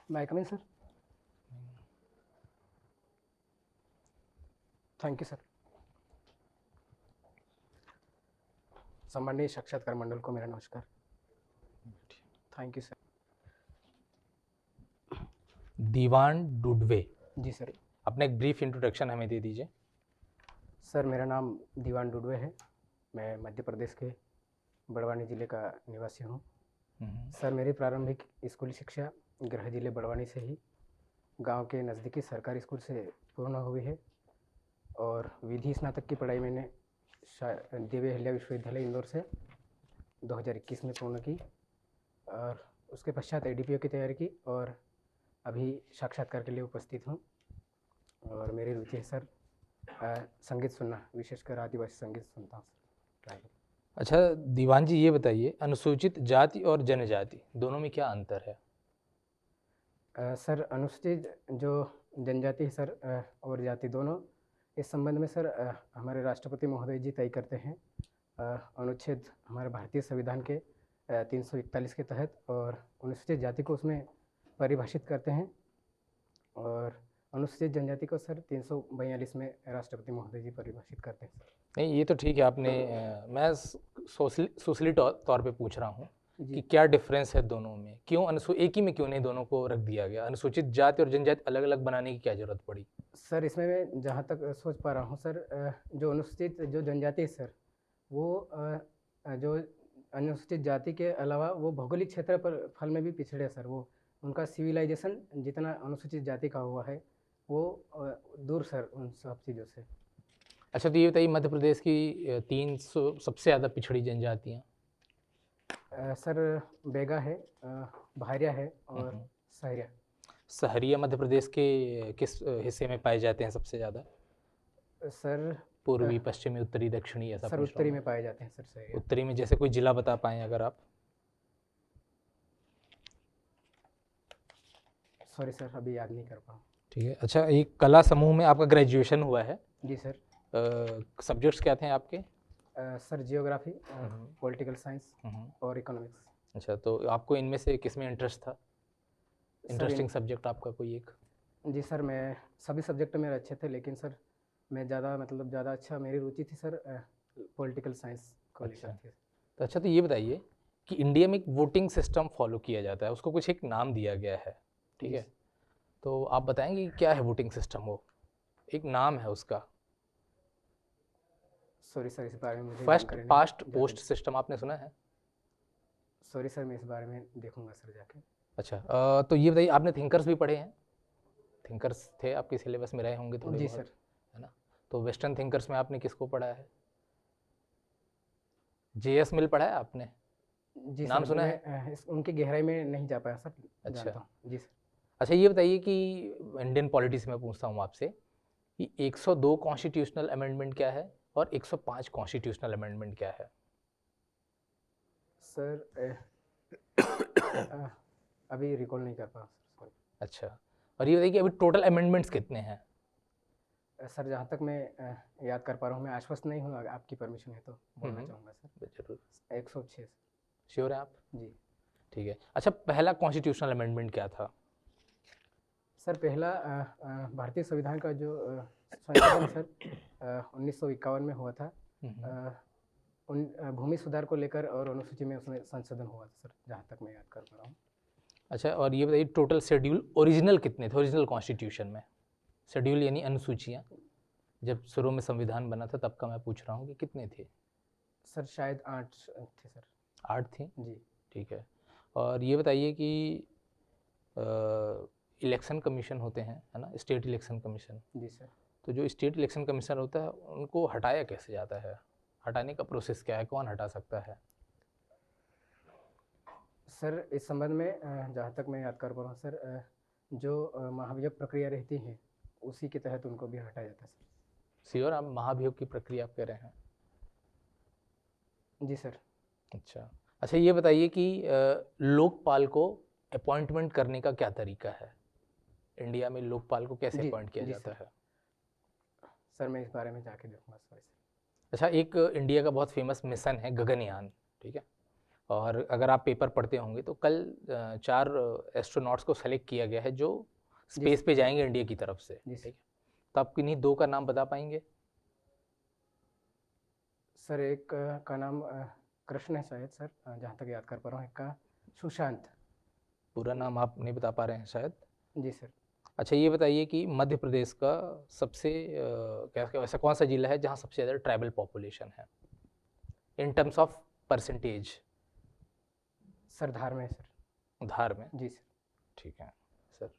My coming sir. Thank you sir. सम्माननीय साक्षात्कार मंडल को मेरा नमस्कार। Thank you sir. Diwan Dudwe, जी सर। अपना एक ब्रीफ इंट्रोडक्शन हमें दे दीजिए। सर मेरा नाम दीवान डुडवे है। मैं मध्य प्रदेश के बड़वानी ज़िले का निवासी हूँ। सर मेरी प्रारंभिक स्कूली शिक्षा गृह जिले बड़वानी से ही गांव के नज़दीकी सरकारी स्कूल से पूर्ण हुई है और विधि स्नातक की पढ़ाई मैंने देवी अहिल्या विश्वविद्यालय इंदौर से 2021 में पूर्ण की और उसके पश्चात एडीपीओ की तैयारी की और अभी साक्षात्कार के लिए उपस्थित हूँ। और मेरी रुचि है सर संगीत सुनना, विशेषकर आदिवासी संगीत सुनता हूँ सर। अच्छा दीवान जी, ये बताइए अनुसूचित जाति और जनजाति दोनों में क्या अंतर है? सर अनुसूचित जो जनजाति है सर और जाति दोनों, इस संबंध में सर हमारे राष्ट्रपति महोदय जी तय करते हैं अनुच्छेद हमारे भारतीय संविधान के 341 के तहत, और अनुसूचित जाति को उसमें परिभाषित करते हैं और अनुसूचित जनजाति को सर 342 में राष्ट्रपति महोदय जी परिभाषित करते हैं सर। नहीं ये तो ठीक है, आपने मैं सोशली तौर पे पूछ रहा हूँ कि क्या डिफरेंस है दोनों में, क्यों एक ही में क्यों नहीं दोनों को रख दिया गया? अनुसूचित जाति और जनजाति अलग अलग बनाने की क्या जरूरत पड़ी? सर इसमें मैं जहाँ तक सोच पा रहा हूँ सर, जो अनुसूचित जो जनजाति है सर, वो जो अनुसूचित जाति के अलावा वो भौगोलिक क्षेत्र पर फल में भी पिछड़े है सर। वो उनका सिविलाइजेशन जितना अनुसूचित जाति का हुआ है वो दूर सर उन सब चीज़ों से। अच्छा तो ये बताइए मध्य प्रदेश की 300 सबसे ज़्यादा पिछड़ी जनजातियाँ? सर बेगा है, भारिया है और सहरिया। सहरिया मध्य प्रदेश के किस हिस्से में पाए जाते हैं सबसे ज़्यादा? सर पूर्वी, पश्चिमी, उत्तरी, दक्षिणी, ऐसा सर पूछ रहा उत्तरी हूँ में पाए जाते हैं सर सहरिया। उत्तरी में जैसे कोई जिला बता पाएँ अगर आप? सॉरी सर अभी याद नहीं कर पाऊँ। ठीक है। अच्छा एक कला समूह में आपका ग्रेजुएशन हुआ है? जी सर। सब्जेक्ट्स क्या थे आपके? सर जियोग्राफी, पॉलिटिकल साइंस और इकोनॉमिक्स। अच्छा तो आपको इनमें से किस में इंटरेस्ट था? इंटरेस्टिंग सब्जेक्ट आपका कोई एक? जी सर मैं सभी सब्जेक्ट मेरे अच्छे थे, लेकिन सर मैं ज़्यादा अच्छा मेरी रुचि थी सर पॉलिटिकल साइंस को लेकर थी। तो अच्छा तो ये बताइए कि इंडिया में एक वोटिंग सिस्टम फॉलो किया जाता है, उसको कुछ एक नाम दिया गया है, ठीक है? तो आप बताएंगे क्या है वोटिंग सिस्टम? वो एक नाम है उसका। सॉरी सर इस बारे में मुझे फर्स्ट पास्ट पोस्ट सिस्टम आपने सुना है? सॉरी सर मैं इस बारे में देखूंगा सर जाके। अच्छा तो ये बताइए आपने थिंकर्स भी पढ़े हैं? थिंकर्स थे आपके सिलेबस में, रहे होंगे थोड़े जी बहुत, सर। है ना? तो वेस्टर्न थिंकर्स में आपने किसको पढ़ा है? जेएस मिल पढ़ा है आपने? जी नाम सर, सुना है? उनकी गहराई में नहीं जा पाया सर। अच्छा जी सर। अच्छा ये बताइए कि इंडियन पॉलिटिक्स में पूछता हूँ आपसे कि 102 कॉन्स्टिट्यूशनल अमेंडमेंट क्या है और 105 कॉन्स्टिट्यूशनल अमेंडमेंट क्या है? सर अभी रिकॉल नहीं कर पा सर। अच्छा और ये बताइए कि अभी टोटल अमेंडमेंट्स कितने हैं? सर जहाँ तक मैं याद कर पा रहा हूँ, मैं आश्वस्त नहीं हूँ, आपकी परमिशन है तो बोलना चाहूँगा सर। जरूर। 106। श्योर है आप? जी ठीक है। अच्छा पहला कॉन्स्टिट्यूशनल अमेंडमेंट क्या था? सर पहला भारतीय संविधान का जो संशोधन सर 1951 में हुआ था, उन भूमि सुधार को लेकर और अनुसूची में उसमें संशोधन हुआ था सर, जहाँ तक मैं याद कर पा रहा हूँ। अच्छा और ये बताइए टोटल शेड्यूल ओरिजिनल कितने थे ओरिजिनल कॉन्स्टिट्यूशन में? शेड्यूल यानी अनुसूचियाँ, जब शुरू में संविधान बना था तब का मैं पूछ रहा हूँ कि कितने थे? सर शायद 8 थे सर। 8 थी? जी ठीक है। और ये बताइए कि इलेक्शन कमीशन होते हैं, है ना, स्टेट इलेक्शन कमीशन? जी सर। तो जो स्टेट इलेक्शन कमीशन होता है उनको हटाया कैसे जाता है? हटाने का प्रोसेस क्या है, कौन हटा सकता है? सर इस संबंध में जहाँ तक मैं याद कर पा रहा हूँ सर, जो महाभियोग प्रक्रिया रहती है उसी के तहत उनको भी हटाया जाता है सर। श्योर आप महाभियोग की प्रक्रिया आप कह रहे हैं? जी सर। अच्छा अच्छा ये बताइए कि लोकपाल को अपॉइंटमेंट करने का क्या तरीका है? इंडिया में लोकपाल को कैसे अपॉइंट किया जाता है? सर मैं इस बारे में जाके देखूंगा सर। अच्छा एक इंडिया का बहुत फेमस मिशन है गगनयान, ठीक है? और अगर आप पेपर पढ़ते होंगे तो कल 4 एस्ट्रोनॉट्स को सेलेक्ट किया गया है जो स्पेस पे जाएंगे इंडिया की तरफ से, जी ठीक है। तो आप किन्हीं 2 का नाम बता पाएंगे? सर एक का नाम कृष्ण है शायद सर, जहाँ तक याद कर पा रहा हूँ। एक का सुशांत। पूरा नाम आप नहीं बता पा रहे हैं शायद? जी सर। अच्छा, ये बताइए कि मध्य प्रदेश का सबसे ऐसा कौन सा जिला है जहाँ सबसे ज़्यादा ट्राइबल पॉपुलेशन है in terms of percentage? Sir Dhar में है सर। धार में? जी सर। ठीक है सर।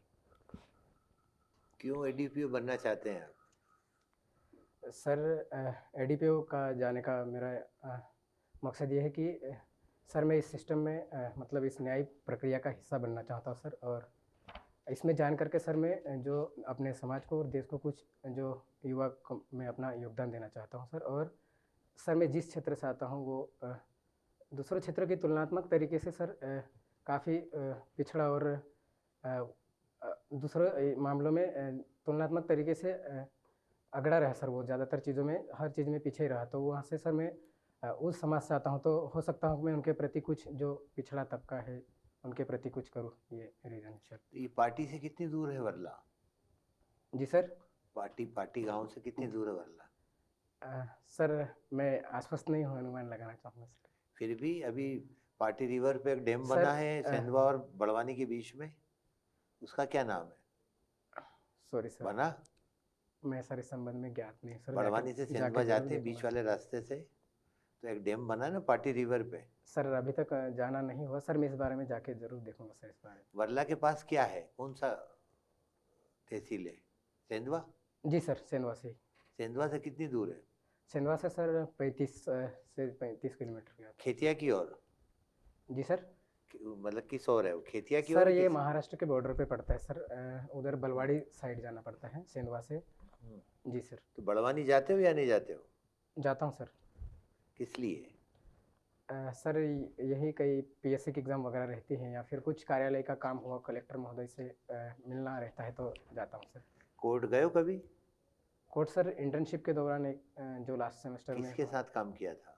क्यों एडीपीओ बनना चाहते हैं आप? सर एडीपीओ का जाने का मेरा मकसद ये है कि सर मैं इस सिस्टम में मतलब इस न्यायिक प्रक्रिया का हिस्सा बनना चाहता हूँ सर, और इसमें जान करके सर मैं जो अपने समाज को और देश को कुछ जो युवा को मैं अपना योगदान देना चाहता हूँ सर। और सर मैं जिस क्षेत्र से आता हूँ वो दूसरे क्षेत्रों की तुलनात्मक तरीके से सर काफ़ी पिछड़ा और दूसरे मामलों में तुलनात्मक तरीके से अगड़ा रहा सर। वो ज़्यादातर चीज़ों में, हर चीज़ में पीछे ही रहा। तो वहाँ से सर मैं उस समाज से आता हूँ, तो हो सकता हूँ कि मैं उनके प्रति कुछ जो पिछड़ा तबका है उनके प्रति कुछ करूँ, ये रीज़न है सर। ये पार्टी से कितनी दूर है वर्ला? जी सर। पार्टी गांव से कितनी दूर है वर्ला? सर मैं आश्वस्त नहीं हूँ, अनुमान लगाना चाहूँगा सर। फिर भी अभी पार्टी रिवर पे एक डैम सर, बना है सेंधवा और बड़वानी के बीच में, उसका क्या नाम है? सॉरी सर, बना? मैं सर इस संबंध में ज्ञात नहीं सर। बड़वानी से सेंधवा जाते हैं बीच वाले रास्ते से, तो एक डैम बना है ना पार्टी रिवर पे। सर अभी तक जाना नहीं हुआ सर, मैं इस बारे में जाके जरूर देखूंगा सर इस बारे में। वर्ला के पास क्या है, कौन सा तहसील है? सेंधवा? जी सर, सेंधवा से। सेंधवा से कितनी दूर है? सेंधवा से सर 35 से 35 किलोमीटर के। खेतिया की ओर? जी सर। मतलब किस ओर है वो, खेतिया की सर ओर? ये महाराष्ट्र के बॉर्डर पे पड़ता है सर, उधर बलवाड़ी साइड जाना पड़ता है सेंधवा से। जी सर। तो बड़वानी जाते हो या नहीं जाते हो? जाता हूँ सर। किस लिए? सर यही कई पीएससी की एग्ज़ाम वगैरह रहती हैं, या फिर कुछ कार्यालय का काम हुआ, कलेक्टर महोदय से मिलना रहता है तो जाता हूँ सर। कोर्ट गए हो कभी? कोर्ट सर इंटर्नशिप के दौरान एक जो लास्ट सेमेस्टर में। किसके साथ काम किया था?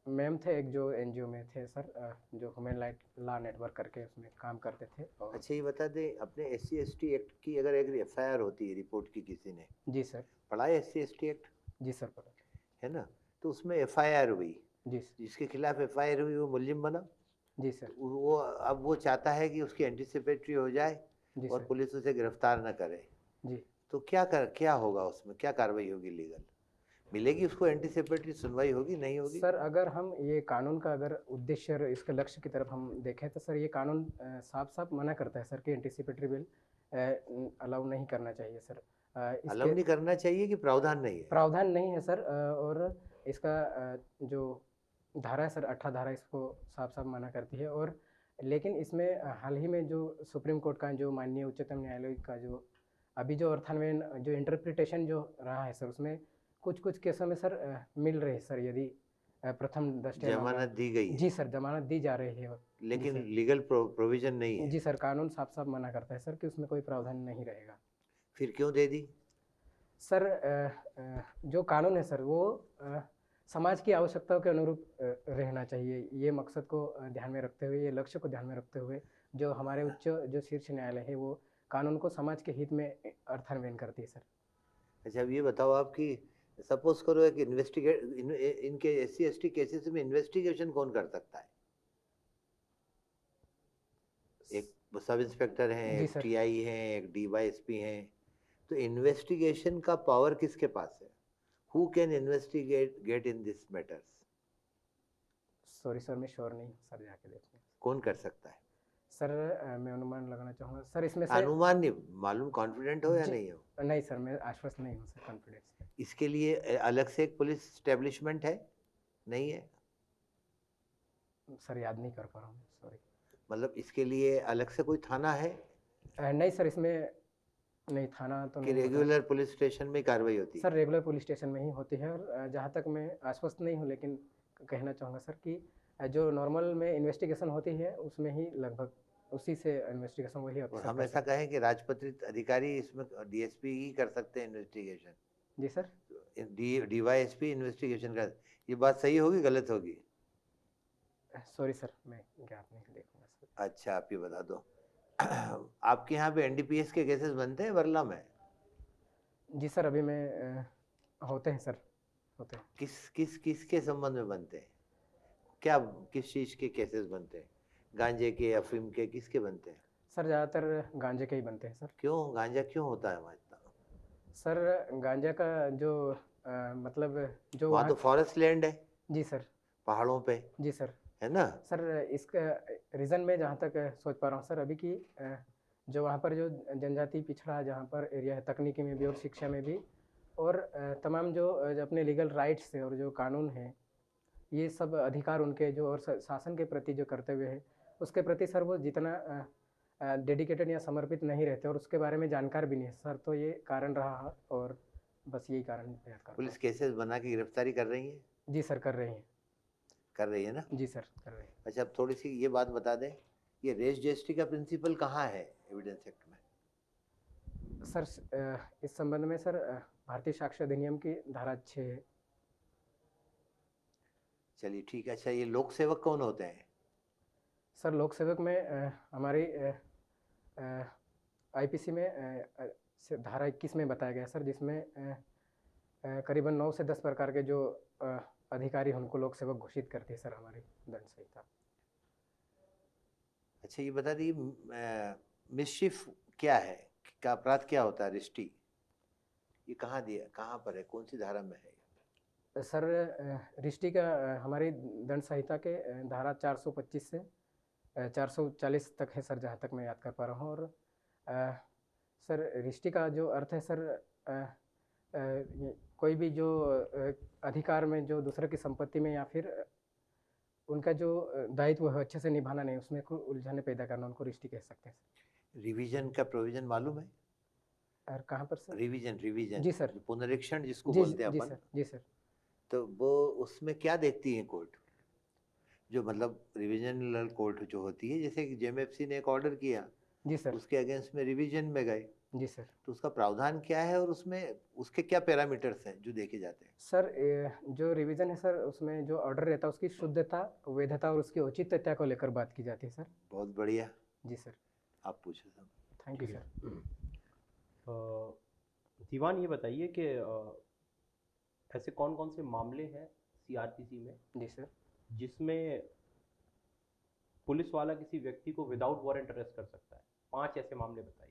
मैम थे एक जो एनजीओ में थे सर, जो ह्यूमन राइट लॉ नेटवर्क करके उसमें काम करते थे। और अच्छा, ये बता दें, अपने SC/ST एक्ट की अगर एक FIR होती है रिपोर्ट की किसी ने, जी सर। पढ़ा है SC/ST एक्ट? जी सर पढ़ा है ना? तो उसमें FIR हुई, जी सर। जिसके खिलाफ FIR हुई वो मुल्जिम बना। जी सर। वो अब वो चाहता है कि उसकी एंटीसिपेटरी हो जाए जी और सर। पुलिस उसे गिरफ्तार न करे। जी। तो क्या होगा उसमें, क्या कार्रवाई होगी? लीगल मिलेगी उसको? एंटीसिपेटरी सुनवाई होगी, नहीं होगी? सर अगर हम ये कानून का अगर उद्देश्य और इसके लक्ष्य की तरफ हम देखें तो सर ये कानून साफ साफ मना करता है सर कि एंटीसिपेटरी बिल अलाउ नहीं करना चाहिए सर। अलाउ नहीं करना चाहिए कि प्रावधान नहीं है? प्रावधान नहीं है सर, और इसका जो धारा है सर 18 धारा इसको साफ साफ मना करती है। और लेकिन इसमें हाल ही में जो सुप्रीम कोर्ट का जो माननीय उच्चतम न्यायालय का जो अभी जो अर्थान्वयन जो इंटरप्रिटेशन जो रहा है सर, उसमें कुछ कुछ केसों में सर मिल रहे हैं सर, यदि प्रथम दृष्टया जमानत दी गई है। जी सर, जमानत दी जा रही है, लेकिन लीगल प्रोविजन नहीं है। जी सर, कानून साफ साफ मना करता है सर कि उसमें कोई प्रावधान नहीं रहेगा। फिर क्यों दे दी? सर जो कानून है सर वो समाज की आवश्यकताओं के अनुरूप रहना चाहिए। ये मकसद को ध्यान में रखते हुए, ये लक्ष्य को ध्यान में रखते हुए जो हमारे उच्च जो शीर्ष न्यायालय है वो कानून को समाज के हित में अर्थान्वयन करती है सर। अच्छा, अब ये बताओ आप कि सपोज करो एक इनके SC/ST केसेस में इन्वेस्टिगेशन कौन कर सकता है? एक सब इंस्पेक्टर हैं, एक TI हैं, एक DYSP हैं, तो इन्वेस्टिगेशन का पावर किसके पास है? Who can get in this matters? Sorry sir, मैं श्योर नहीं सर, जाके देखते हैं। कौन कर सकता है सर? मैं अनुमान लगाना चाहूँगा सर इसमें से। अनुमान नहीं मालूम, कॉन्फिडेंट हो या नहीं हो? नहीं सर, मैं आश्वस्त नहीं हूँ सर, कॉन्फिडेंस। इसके लिए अलग से एक पुलिस एस्टेब्लिशमेंट है? नहीं है सर, याद नहीं कर पा रहा हूँ, सॉरी। मतलब इसके लिए अलग से कोई थाना है? नहीं सर, इसमें नहीं, थाना तो नहीं। रेगुलर पुलिस स्टेशन में कार्रवाई होती है? सर रेगुलर पुलिस स्टेशन में ही होती है। और जहाँ तक मैं आश्वस्त नहीं हूँ, लेकिन कहना चाहूँगा सर कि जो नॉर्मल में इन्वेस्टिगेशन होती है उसमें ही लगभग उसी से इन्वेस्टिगेशन वही और हम ऐसा कहें कि राजपत्रित अधिकारी इसमें DSP ही कर सकते हैं इन्वेस्टिगेशन? जी सर। DYSP इन्वेस्टिगेशन कर, ये बात सही होगी गलत होगी? सॉरी सर, मैं ज्ञात नहीं देखूंगा सर। अच्छा, आप ये बता दो आपके यहाँ पे एनडीपीएस के केसेस बनते हैं बरला में? जी सर, अभी मैं होते हैं सर, होते हैं। किस के संबंध में बनते हैं? क्या, किस चीज के केसेस बनते हैं? गांजे के, अफीम के, किसके बनते हैं? सर ज़्यादातर गांजे के ही बनते हैं सर। क्यों गांजा क्यों होता है वहाँ इतना? सर गांजा का जो मतलब जो वहाँ तो फॉरेस्ट लैंड है, जी सर, पहाड़ों पे, जी सर। है ना? सर इसका रीज़न में जहाँ तक सोच पा रहा हूँ सर अभी कि जो वहाँ पर जो जनजाति पिछड़ा जहाँ पर एरिया है, तकनीकी में भी और शिक्षा में भी, और तमाम जो अपने लीगल राइट्स है और जो कानून है, ये सब अधिकार उनके जो और शासन के प्रति जो कर्तव्य है, उसके प्रति सर वो जितना डेडिकेटेड या समर्पित नहीं रहते और उसके बारे में जानकार भी नहीं है सर। तो ये कारण रहा है और बस यही कारण याद कर। पुलिस केसेस बना के गिरफ्तारी कर रही है? जी सर, कर रही हैं। कर रही है ना? जी सर, कर रही है। अच्छा, अब थोड़ी सी ये बात बता दें, ये रेस जस्टिस का प्रिंसिपल कहाँ है एविडेंस एक्ट में? सर इस संबंध में सर भारतीय साक्ष्य अधिनियम की धारा 6 है। चलिए ठीक है। अच्छा, ये लोक सेवक कौन होते हैं? सर लोक सेवक में हमारी आईपीसी में धारा 21 में बताया गया सर, जिसमें करीबन 9 से 10 प्रकार के जो अधिकारी हैं उनको लोक सेवक घोषित करती है सर हमारी दंड संहिता। अच्छा, ये बता दिए मिसचिफ क्या है, का अपराध क्या होता है? रिष्टी ये कहाँ दिया, कहाँ पर है, कौन सी धारा में है? सर रिष्टी का हमारी दंड संहिता के धारा 425 से 440 तक है सर, जहाँ तक मैं याद कर पा रहा हूँ। और सर रिष्टी का जो अर्थ है सर, कोई भी जो अधिकार में जो दूसरे की संपत्ति में या फिर उनका जो दायित्व है अच्छे से निभाना नहीं, उसमें कोई उलझने पैदा करना, उनको रिष्टी कह सकते हैं सर। रिवीजन का प्रोविजन मालूम है? और कहाँ पर सर? रिवीजन जी सर, पुनरीक्षण जिसको जी बोलते हैं जी अपन, सर, जी सर। तो वो उसमें क्या देखती है कोर्ट? जो मतलब रिविजनल कोर्ट जो होती है, जैसे कि जेएमएफसी ने एक ऑर्डर किया, जी सर, उसके अगेंस्ट में रिवीजन में गए, जी सर। तो उसका प्रावधान क्या है और उसमें उसके क्या पैरामीटर्स हैं जो देखे जाते हैं? सर जो रिवीजन है सर, उसमें जो ऑर्डर रहता है उसकी शुद्धता, वैधता और उसकी औचित्यता को लेकर बात की जाती है सर। बहुत बढ़िया। जी सर, आप पूछो सब। थैंक यू ठीक है। सर। दीवान ये बताइए कि ऐसे कौन कौन से मामले हैं सीआरपीसी में जी सर। जिसमें पुलिस वाला किसी व्यक्ति को विदाउट वारंट अरेस्ट कर सकता है? 5 ऐसे मामले बताइए।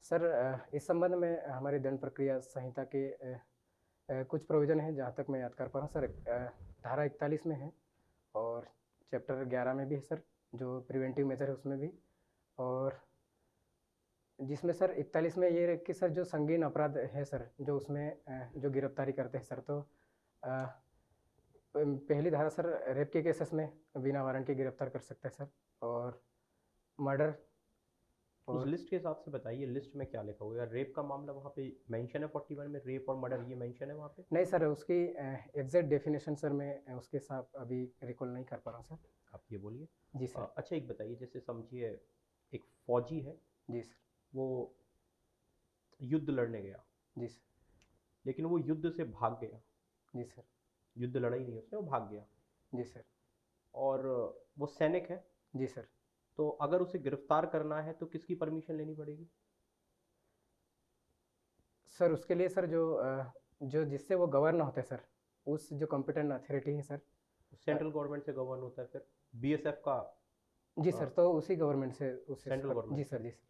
सर इस संबंध में हमारी दंड प्रक्रिया संहिता के कुछ प्रोविज़न हैं, जहाँ तक मैं याद कर पा रहा हूँ सर। धारा 41 में है और चैप्टर 11 में भी है सर, जो प्रिवेंटिव मेजर है उसमें भी। और जिसमें सर 41 में ये है कि सर जो संगीन अपराध है सर, जो उसमें जो गिरफ्तारी करते हैं सर, तो पहली धारा सर रेप के केसेस में बिना वारंट के गिरफ्तार कर सकते हैं सर, और मर्डर। उस लिस्ट के हिसाब से बताइए, लिस्ट में क्या लिखा हुआ है? रेप का मामला वहाँ पे मेंशन है 41 में, रेप और मर्डर ये मेंशन है वहाँ पे? नहीं सर, उसकी एग्जैक्ट डेफिनेशन सर मैं उसके साथ अभी रिकॉल नहीं कर पा रहा हूँ सर। आप ये बोलिए। जी सर। अच्छा एक बताइए, जैसे समझिए एक फौजी है, जी सर। वो युद्ध लड़ने गया, जी सर। लेकिन वो युद्ध से भाग गया। जी सर। युद्ध लड़ा ही नहीं उसने, वो भाग गया। जी सर। और वो सैनिक है, जी सर। तो अगर उसे गिरफ्तार करना है तो किसकी परमिशन लेनी पड़ेगी? सर उसके लिए सर जो जिससे वो गवर्न होते हैं सर, उस जो कॉम्पिटेंट अथॉरिटी है सर, सेंट्रल गवर्नमेंट से गवर्न होता है, फिर बीएसएफ का? जी सर, तो उसी गवर्नमेंट से उससे सेंट्रल गवर्नमेंट। जी सर, जी सर।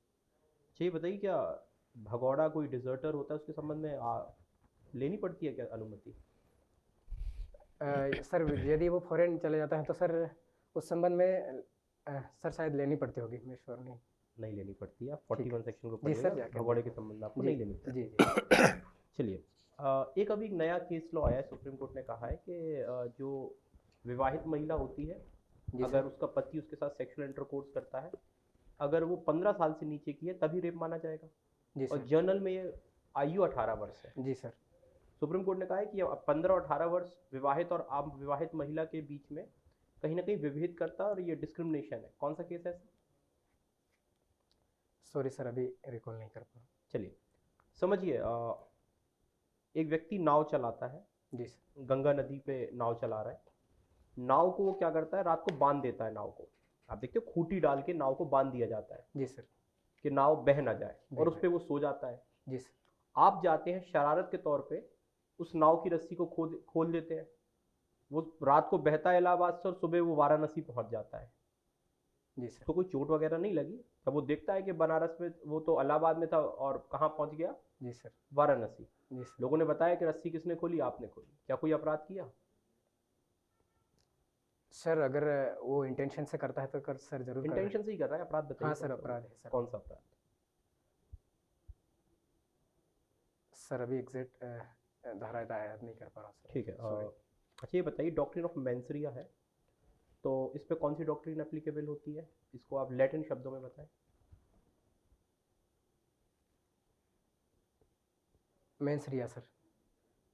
चाहिए बताइए, क्या भगौड़ा कोई डिजर्टर होता है, उसके संबंध में लेनी पड़ती है क्या अनुमति? सर यदि वो फॉरेन चले जाता है तो सर उस संबंध में सर शायद लेनी पड़ती होगी, मैं श्योर नहीं लेनी पड़ती है। 41 सेक्शन को जी सर, पढ़िएगा, भगौड़े के संबंध में आपको जी नहीं लेनी पड़ती। जी जी। चलिए, एक अभी नया केस लॉ आया है, सुप्रीम कोर्ट ने कहा है कि जो विवाहित महिला होती है, अगर उसका पति उसके साथ सेक्सुअल इंटरकोर्स करता है, अगर वो 15 साल से नीचे की है तभी रेप माना जाएगा। जी और सर। जर्नल में ये आयु 18 वर्ष है। जी सर। सुप्रीम कोर्ट ने कहा है कि 15 और 18 वर्ष विवाहित और अविवाहित महिला के बीच में कहीं ना कहीं विभेद करता है और ये डिस्क्रिमिनेशन है। कौन सा केस है? सॉरी सर, अभी रिकॉल नहीं कर पा रहा। चलिए समझिए, एक व्यक्ति नाव चलाता है, जी सर। गंगा नदी पे नाव चला रहा है, नाव को वो क्या करता है, रात को बांध देता है नाव को। आप देखते हो खूंटी डाल के नाव को बांध दिया जाता है जी सर। कि नाव बह ना जाए, और बह उस पे वो सो जाता है। जी सर। आप जाते हैं शरारत के तौर पे उस नाव की रस्सी को खोल देते हैं, वो रात को बहता है इलाहाबाद से और सुबह वो वाराणसी पहुंच जाता है। जी सर। तो कोई चोट वगैरह नहीं लगी। तब वो देखता है कि बनारस में, वो तो इलाहाबाद में था और कहाँ पहुंच गया, जी सर। वाराणसी। जी सर। लोगों ने बताया कि रस्सी किसने खोली, आपने खोली। क्या कोई अपराध किया? सर अगर वो इंटेंशन से करता है तो कर सर जरूर कर। इंटेंशन से ही कर रहा है, अपराध बताइए। हाँ सर, कौन सा अपराध है सर। कौन सा अपराध? सर अभी एग्जैक्ट धारा याद नहीं कर पा रहा सर। ठीक है। Sorry। अच्छा ये बताइए, डॉक्ट्रिन ऑफ मैंसरिया है, तो इस पे कौन सी डॉक्ट्रिन एप्लीकेबल होती है? इसको आप लैटिन शब्दों में बताएं। Mens rea sir.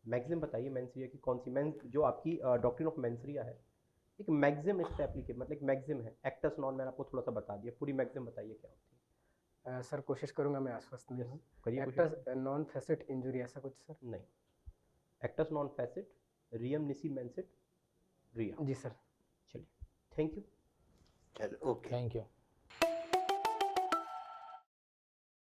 मैक्सिम बताइए मैंसरिया की कौन सी। जो आपकी डॉक्ट्रिन ऑफ मैंसरिया है, एक मैक्सिम इस पे एप्लीकेबल, मतलब एक मैक्सिम है। एक्टस नॉन मैंने आपको थोड़ा सा बता दिया, पूरी मैक्सिम बताइए क्या होती है। सर कोशिश करूंगा, मैं आश्वस्त नहीं हूँ। करिए कोशिश। एक्टस नॉन फेसिट इंजुरी ऐसा कुछ सर? नहीं, एक्टस नॉन फेसिट रियम निसी मैंसिट रिया। जी सर। चलिए, थैंक यू। चलो ओके। Thank you.